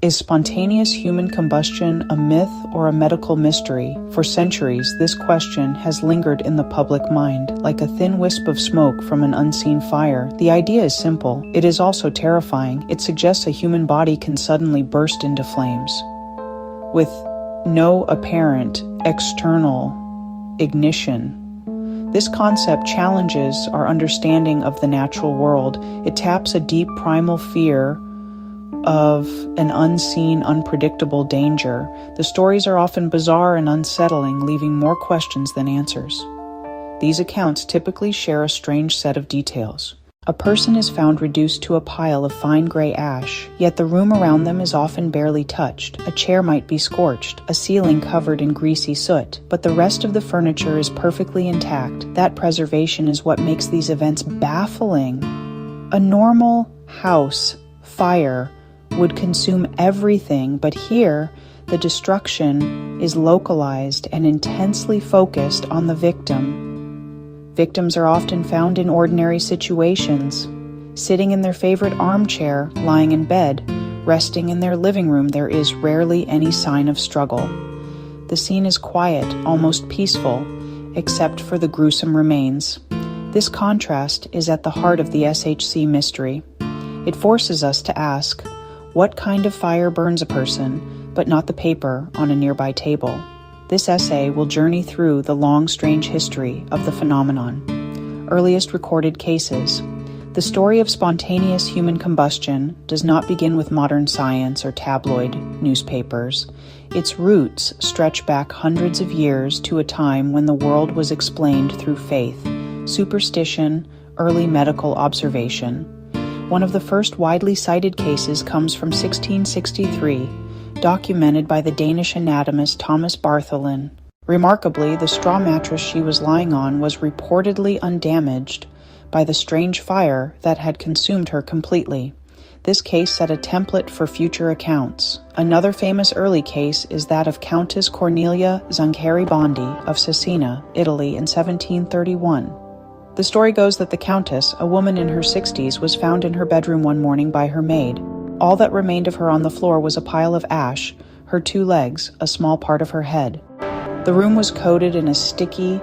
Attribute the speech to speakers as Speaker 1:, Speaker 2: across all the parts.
Speaker 1: Is spontaneous human combustion a myth or a medical mystery? For centuries, this question has lingered in the public mind, like a thin wisp of smoke from an unseen fire. The idea is simple. It is also terrifying. It suggests a human body can suddenly burst into flames, with no apparent external ignition. This concept challenges our understanding of the natural world. It taps a deep primal fear of an unseen, unpredictable danger. The stories are often bizarre and unsettling, leaving more questions than answers. These accounts typically share a strange set of details. A person is found reduced to a pile of fine gray ash, yet the room around them is often barely touched. A chair might be scorched, a ceiling covered in greasy soot, but the rest of the furniture is perfectly intact. That preservation is what makes these events baffling. A normal house fire would consume everything, but here, the destruction is localized and intensely focused on the victim. Victims are often found in ordinary situations, sitting in their favorite armchair, lying in bed, resting in their living room. There is rarely any sign of struggle. The scene is quiet, almost peaceful, except for the gruesome remains. This contrast is at the heart of the SHC mystery. It forces us to ask, what kind of fire burns a person, but not the paper on a nearby table? This essay will journey through the long, strange history of the phenomenon. Earliest recorded cases. The story of spontaneous human combustion does not begin with modern science or tabloid newspapers. Its roots stretch back hundreds of years to a time when the world was explained through faith, superstition, early medical observation. One of the first widely cited cases comes from 1663, documented by the Danish anatomist Thomas Bartholin. Remarkably, the straw mattress she was lying on was reportedly undamaged by the strange fire that had consumed her completely. This case set a template for future accounts. Another famous early case is that of Countess Cornelia Zancheri-Bondi of Cesena, Italy in 1731. The story goes that the Countess, a woman in her 60s, was found in her bedroom one morning by her maid. All that remained of her on the floor was a pile of ash, her 2 legs, a small part of her head. The room was coated in a sticky,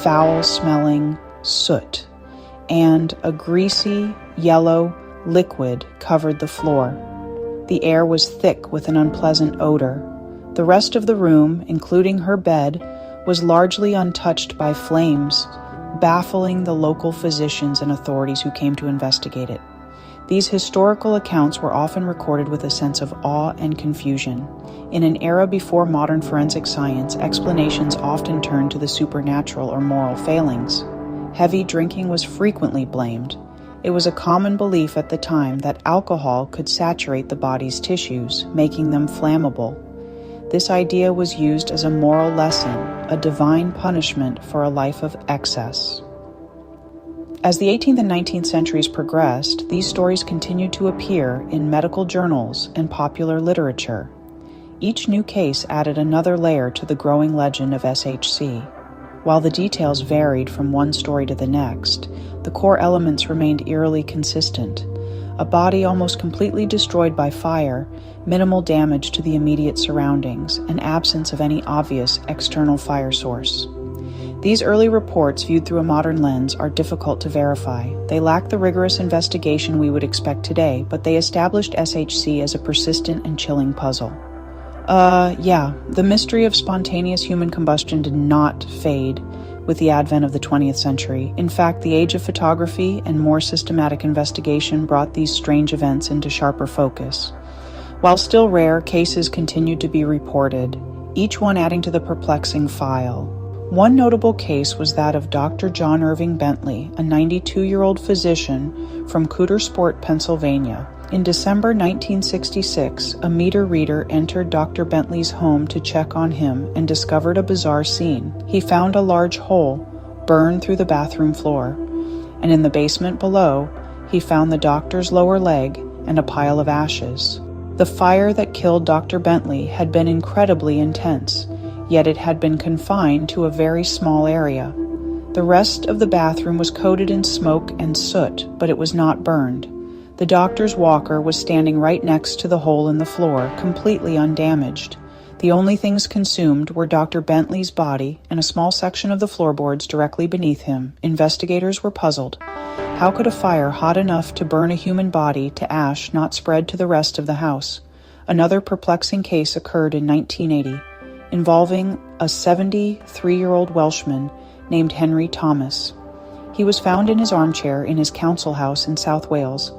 Speaker 1: foul-smelling soot, and a greasy, yellow liquid covered the floor. The air was thick with an unpleasant odor. The rest of the room, including her bed, was largely untouched by flames, baffling the local physicians and authorities who came to investigate it. These historical accounts were often recorded with a sense of awe and confusion. In an era before modern forensic science, explanations often turned to the supernatural or moral failings. Heavy drinking was frequently blamed. It was a common belief at the time that alcohol could saturate the body's tissues, making them flammable. This idea was used as a moral lesson, a divine punishment for a life of excess. As the 18th and 19th centuries progressed, these stories continued to appear in medical journals and popular literature. Each new case added another layer to the growing legend of SHC. While the details varied from one story to the next, the core elements remained eerily consistent. A body almost completely destroyed by fire, minimal damage to the immediate surroundings, and absence of any obvious external fire source. These early reports, viewed through a modern lens, are difficult to verify. They lack the rigorous investigation we would expect today, but they established SHC as a persistent and chilling puzzle. The mystery of spontaneous human combustion did not fade with the advent of the 20th century. In fact, the age of photography and more systematic investigation brought these strange events into sharper focus. While still rare, cases continued to be reported, each one adding to the perplexing file. One notable case was that of Dr. John Irving Bentley, a 92-year-old physician from Coudersport, Pennsylvania. In December 1966, a meter reader entered Dr. Bentley's home to check on him and discovered a bizarre scene. He found a large hole burned through the bathroom floor, and in the basement below, he found the doctor's lower leg and a pile of ashes. The fire that killed Dr. Bentley had been incredibly intense, yet it had been confined to a very small area. The rest of the bathroom was coated in smoke and soot, but it was not burned. The doctor's walker was standing right next to the hole in the floor, completely undamaged. The only things consumed were Dr. Bentley's body and a small section of the floorboards directly beneath him. Investigators were puzzled. How could a fire hot enough to burn a human body to ash not spread to the rest of the house? Another perplexing case occurred in 1980, involving a 73-year-old Welshman named Henry Thomas. He was found in his armchair in his council house in South Wales.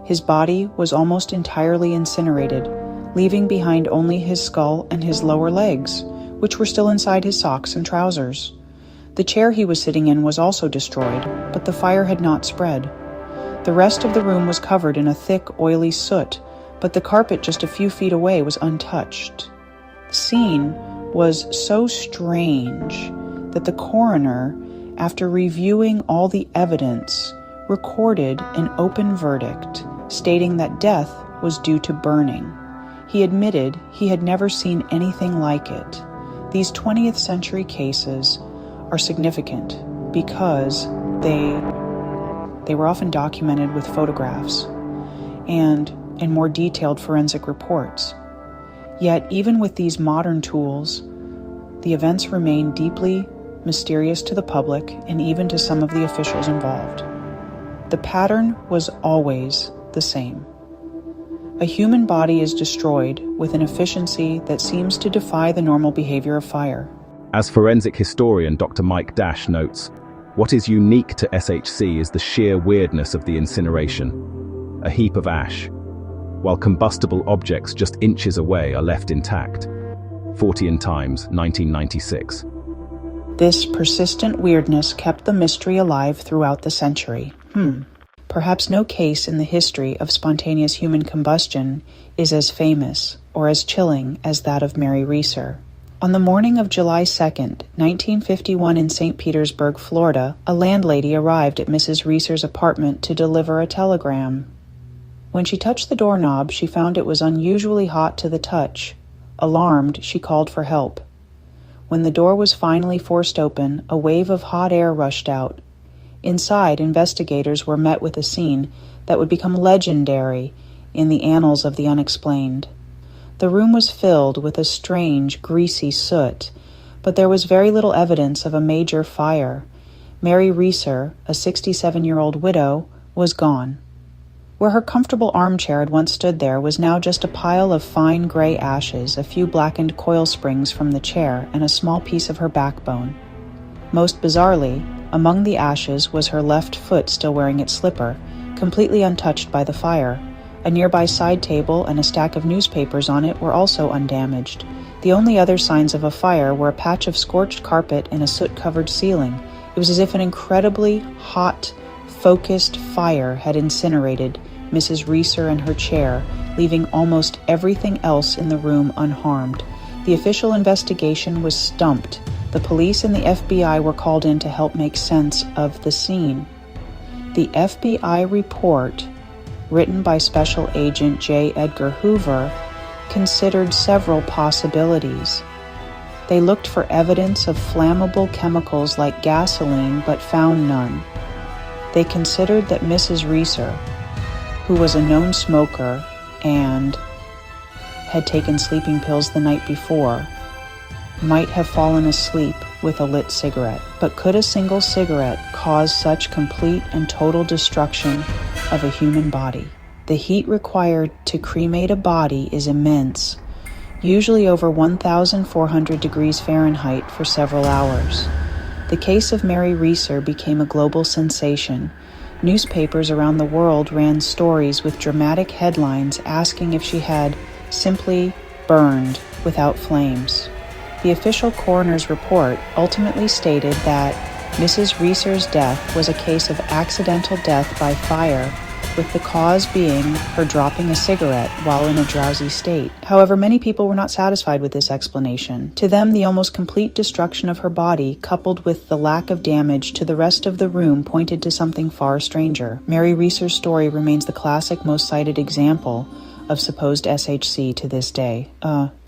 Speaker 1: His body was almost entirely incinerated, leaving behind only his skull and his lower legs, which were still inside his socks and trousers. The chair he was sitting in was also destroyed, but the fire had not spread. The rest of the room was covered in a thick, oily soot, but the carpet just a few feet away was untouched. The scene was so strange that the coroner, after reviewing all the evidence, recorded an open verdict, stating that death was due to burning. He admitted he had never seen anything like it. These 20th century cases are significant because they were often documented with photographs and in more detailed forensic reports. Yet, even with these modern tools, the events remain deeply mysterious to the public and even to some of the officials involved. The pattern was always the same. A human body is destroyed with an efficiency that seems to defy the normal behavior of fire.
Speaker 2: As forensic historian Dr. Mike Dash notes, what is unique to SHC is the sheer weirdness of the incineration. A heap of ash, while combustible objects just inches away are left intact. 40 Times, 1996.
Speaker 1: This persistent weirdness kept the mystery alive throughout the century. Perhaps no case in the history of spontaneous human combustion is as famous or as chilling as that of Mary Reeser. On the morning of July 2nd, 1951 in St. Petersburg, Florida, a landlady arrived at Mrs. Reeser's apartment to deliver a telegram. When she touched the doorknob, she found it was unusually hot to the touch. Alarmed, she called for help. When the door was finally forced open, a wave of hot air rushed out. Inside, investigators were met with a scene that would become legendary in the annals of the unexplained. The room was filled with a strange, greasy soot, but there was very little evidence of a major fire. Mary Reeser, a 67-year-old widow, was gone. Where her comfortable armchair had once stood there was now just a pile of fine gray ashes, a few blackened coil springs from the chair, and a small piece of her backbone. Most bizarrely, among the ashes was her left foot still wearing its slipper, completely untouched by the fire. A nearby side table and a stack of newspapers on it were also undamaged. The only other signs of a fire were a patch of scorched carpet and a soot-covered ceiling. It was as if an incredibly hot, focused fire had incinerated Mrs. Reeser and her chair, leaving almost everything else in the room unharmed. The official investigation was stumped. The police and the FBI were called in to help make sense of the scene. The FBI report, written by Special Agent J. Edgar Hoover, considered several possibilities. They looked for evidence of flammable chemicals like gasoline, but found none. They considered that Mrs. Reeser, who was a known smoker and had taken sleeping pills the night before, might have fallen asleep with a lit cigarette. But could a single cigarette cause such complete and total destruction of a human body? The heat required to cremate a body is immense, usually over 1,400 degrees Fahrenheit for several hours. The case of Mary Reeser became a global sensation. Newspapers around the world ran stories with dramatic headlines asking if she had simply burned without flames. The official coroner's report ultimately stated that Mrs. Reeser's death was a case of accidental death by fire, with the cause being her dropping a cigarette while in a drowsy state. However, many people were not satisfied with this explanation. To them, the almost complete destruction of her body, coupled with the lack of damage to the rest of the room, pointed to something far stranger. Mary Reeser's story remains the classic, most cited example of supposed SHC to this day.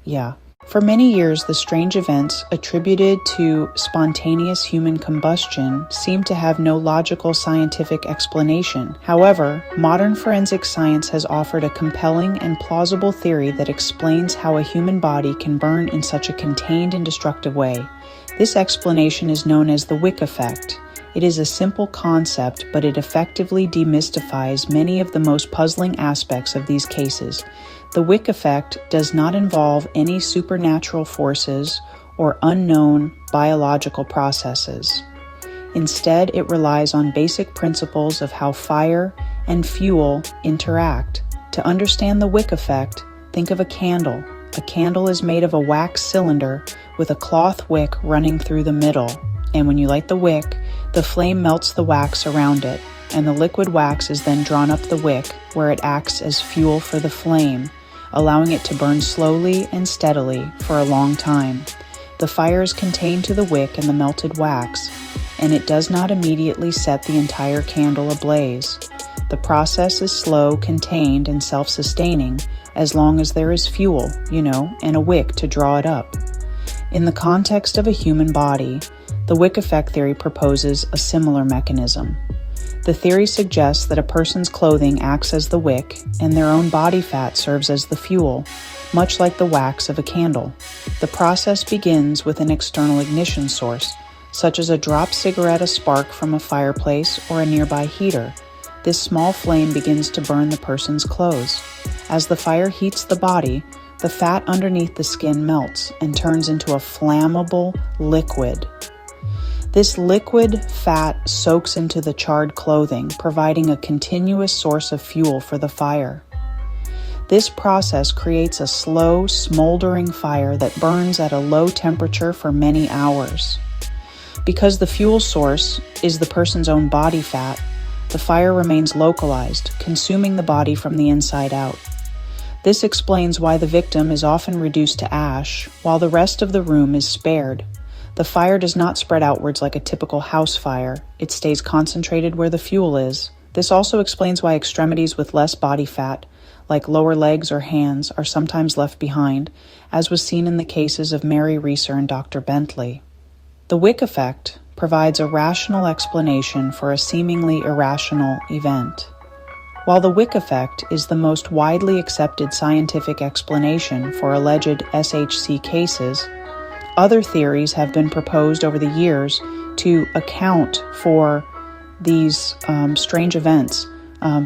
Speaker 1: Yeah. For many years, the strange events attributed to spontaneous human combustion seemed to have no logical scientific explanation. However, modern forensic science has offered a compelling and plausible theory that explains how a human body can burn in such a contained and destructive way. This explanation is known as the wick effect. It is a simple concept, but it effectively demystifies many of the most puzzling aspects of these cases. The wick effect does not involve any supernatural forces or unknown biological processes. Instead, it relies on basic principles of how fire and fuel interact. To understand the wick effect, think of a candle. A candle is made of a wax cylinder with a cloth wick running through the middle. And when you light the wick, the flame melts the wax around it, and the liquid wax is then drawn up the wick, where it acts as fuel for the flame, allowing it to burn slowly and steadily for a long time. The fire is contained to the wick and the melted wax, and it does not immediately set the entire candle ablaze. The process is slow, contained, and self-sustaining as long as there is fuel, and a wick to draw it up. In the context of a human body, the wick effect theory proposes a similar mechanism. The theory suggests that a person's clothing acts as the wick, and their own body fat serves as the fuel, much like the wax of a candle. The process begins with an external ignition source, such as a dropped cigarette, a spark from a fireplace, or a nearby heater. This small flame begins to burn the person's clothes. As the fire heats the body, the fat underneath the skin melts and turns into a flammable liquid. This liquid fat soaks into the charred clothing, providing a continuous source of fuel for the fire. This process creates a slow, smoldering fire that burns at a low temperature for many hours. Because the fuel source is the person's own body fat, the fire remains localized, consuming the body from the inside out. This explains why the victim is often reduced to ash, while the rest of the room is spared. The fire does not spread outwards like a typical house fire. It stays concentrated where the fuel is. This also explains why extremities with less body fat, like lower legs or hands, are sometimes left behind, as was seen in the cases of Mary Reeser and Dr. Bentley. The wick effect provides a rational explanation for a seemingly irrational event. While the wick effect is the most widely accepted scientific explanation for alleged SHC cases, other theories have been proposed over the years to account for these strange events.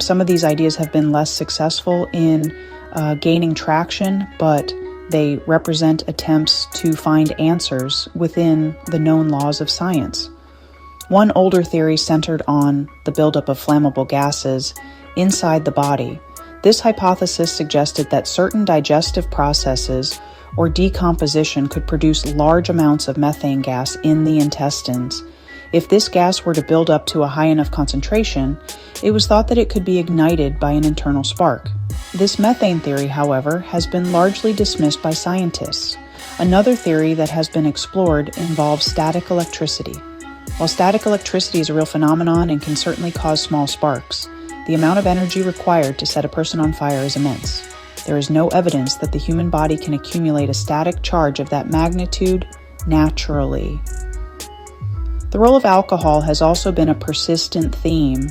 Speaker 1: Some of these ideas have been less successful in gaining traction, but they represent attempts to find answers within the known laws of science. One older theory centered on the buildup of flammable gases inside the body. This hypothesis suggested that certain digestive processes or decomposition could produce large amounts of methane gas in the intestines. If this gas were to build up to a high enough concentration, it was thought that it could be ignited by an internal spark. This methane theory, however, has been largely dismissed by scientists. Another theory that has been explored involves static electricity. While static electricity is a real phenomenon and can certainly cause small sparks, the amount of energy required to set a person on fire is immense. There is no evidence that the human body can accumulate a static charge of that magnitude naturally. The role of alcohol has also been a persistent theme,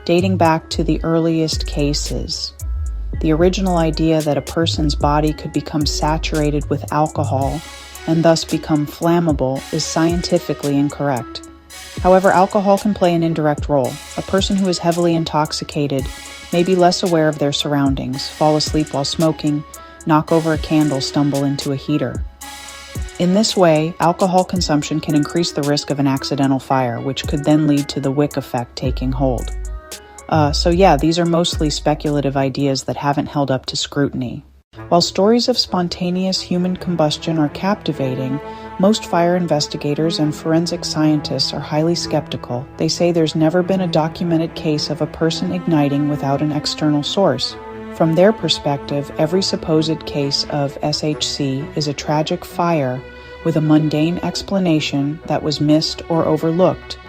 Speaker 1: dating back to the earliest cases. The original idea that a person's body could become saturated with alcohol and thus become flammable is scientifically incorrect. However, alcohol can play an indirect role. A person who is heavily intoxicated may be less aware of their surroundings, fall asleep while smoking, knock over a candle, stumble into a heater. In this way, alcohol consumption can increase the risk of an accidental fire, which could then lead to the wick effect taking hold. These are mostly speculative ideas that haven't held up to scrutiny. While stories of spontaneous human combustion are captivating, most fire investigators and forensic scientists are highly skeptical. They say there's never been a documented case of a person igniting without an external source. From their perspective, every supposed case of SHC is a tragic fire with a mundane explanation that was missed or overlooked.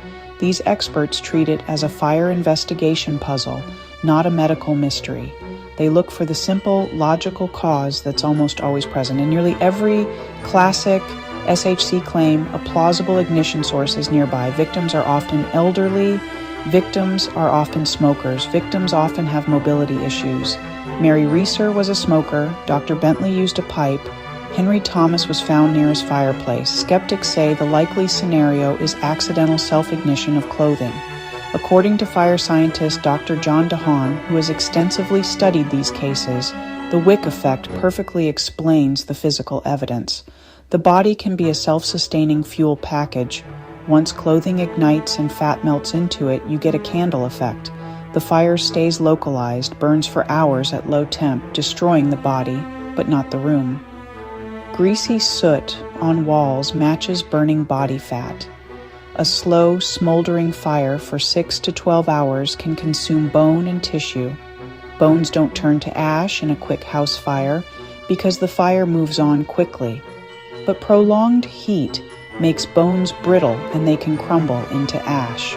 Speaker 1: These experts treat it as a fire investigation puzzle, not a medical mystery. They look for the simple, logical cause that's almost always present. In nearly every classic SHC claim, a plausible ignition source is nearby. Victims are often elderly. Victims are often smokers. Victims often have mobility issues. Mary Reeser was a smoker. Dr. Bentley used a pipe. Henry Thomas was found near his fireplace. Skeptics say the likely scenario is accidental self-ignition of clothing. According to fire scientist Dr. John DeHaan, who has extensively studied these cases, the wick effect perfectly explains the physical evidence. The body can be a self-sustaining fuel package. Once clothing ignites and fat melts into it, you get a candle effect. The fire stays localized, burns for hours at low temp, destroying the body, but not the room. Greasy soot on walls matches burning body fat. A slow, smoldering fire for 6 to 12 hours can consume bone and tissue. Bones don't turn to ash in a quick house fire because the fire moves on quickly. But prolonged heat makes bones brittle and they can crumble into ash.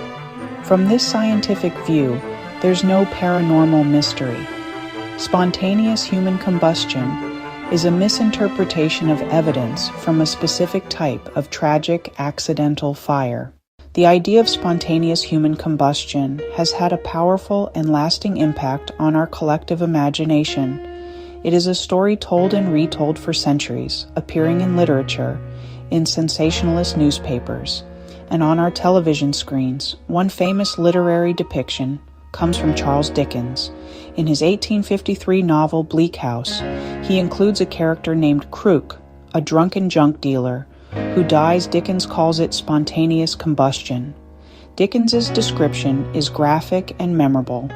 Speaker 1: From this scientific view, there's no paranormal mystery. Spontaneous human combustion is a misinterpretation of evidence from a specific type of tragic accidental fire. The idea of spontaneous human combustion has had a powerful and lasting impact on our collective imagination. It is a story told and retold for centuries, appearing in literature, in sensationalist newspapers, and on our television screens. One famous literary depiction comes from Charles Dickens. In his 1853 novel Bleak House, he includes a character named Krook, a drunken junk dealer, who dies. Dickens calls it spontaneous combustion. Dickens's description is graphic and memorable.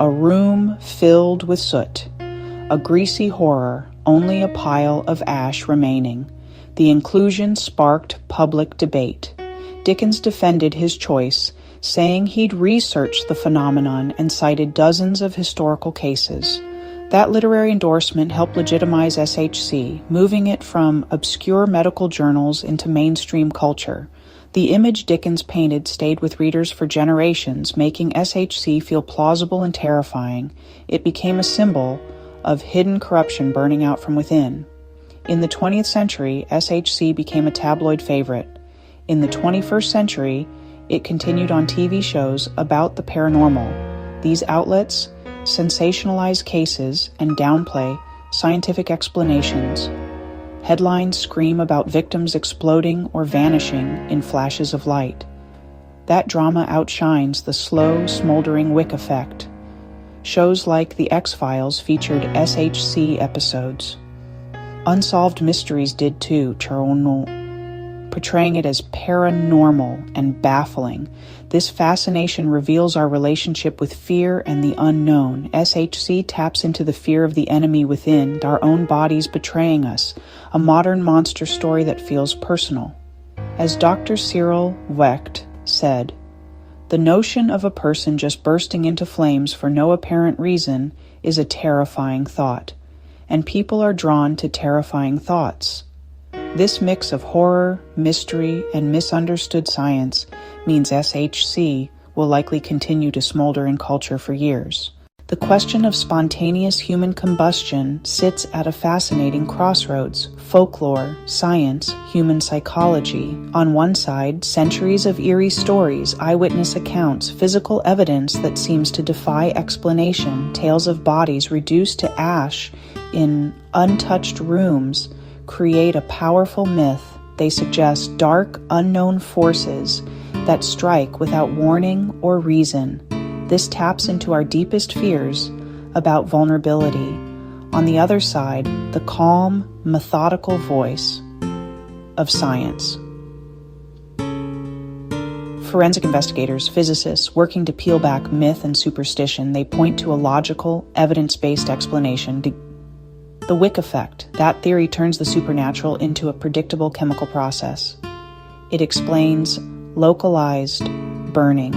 Speaker 1: A room filled with soot. A greasy horror, only a pile of ash remaining. The inclusion sparked public debate. Dickens defended his choice, saying he'd researched the phenomenon and cited dozens of historical cases. That literary endorsement helped legitimize SHC, moving it from obscure medical journals into mainstream culture. The image Dickens painted stayed with readers for generations, making SHC feel plausible and terrifying. It became a symbol of hidden corruption burning out from within. In the 20th century, SHC became a tabloid favorite. In the 21st century, it continued on TV shows about the paranormal. These outlets sensationalize cases and downplay scientific explanations. Headlines scream about victims exploding or vanishing in flashes of light. That drama outshines the slow, smoldering wick effect. Shows like The X-Files featured SHC episodes. Unsolved Mysteries did too, portraying it as paranormal and baffling. This fascination reveals our relationship with fear and the unknown. SHC taps into the fear of the enemy within, our own bodies betraying us, a modern monster story that feels personal. As Dr. Cyril Wecht said, "The notion of a person just bursting into flames for no apparent reason is a terrifying thought, and people are drawn to terrifying thoughts." This mix of horror, mystery, and misunderstood science means SHC will likely continue to smolder in culture for years. The question of spontaneous human combustion sits at a fascinating crossroads: folklore, science, human psychology. On one side, centuries of eerie stories, eyewitness accounts, physical evidence that seems to defy explanation, tales of bodies reduced to ash in untouched rooms create a powerful myth. They suggest dark, unknown forces that strike without warning or reason. This taps into our deepest fears about vulnerability. On the other side, the calm, methodical voice of science. Forensic investigators, physicists, working to peel back myth and superstition, they point to a logical, evidence-based explanation. The wick effect. That theory turns the supernatural into a predictable chemical process. It explains localized burning,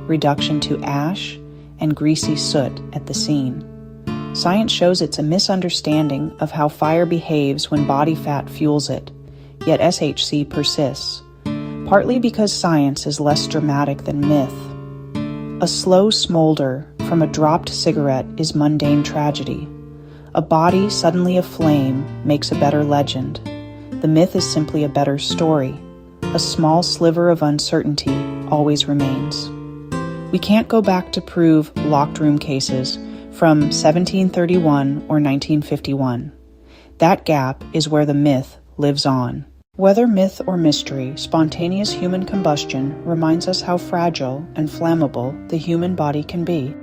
Speaker 1: reduction to ash, and greasy soot at the scene. Science shows it's a misunderstanding of how fire behaves when body fat fuels it, yet SHC persists, partly because science is less dramatic than myth. A slow smolder from a dropped cigarette is mundane tragedy. A body suddenly aflame makes a better legend. The myth is simply a better story. A small sliver of uncertainty always remains. We can't go back to prove locked room cases from 1731 or 1951. That gap is where the myth lives on. Whether myth or mystery, spontaneous human combustion reminds us how fragile and flammable the human body can be.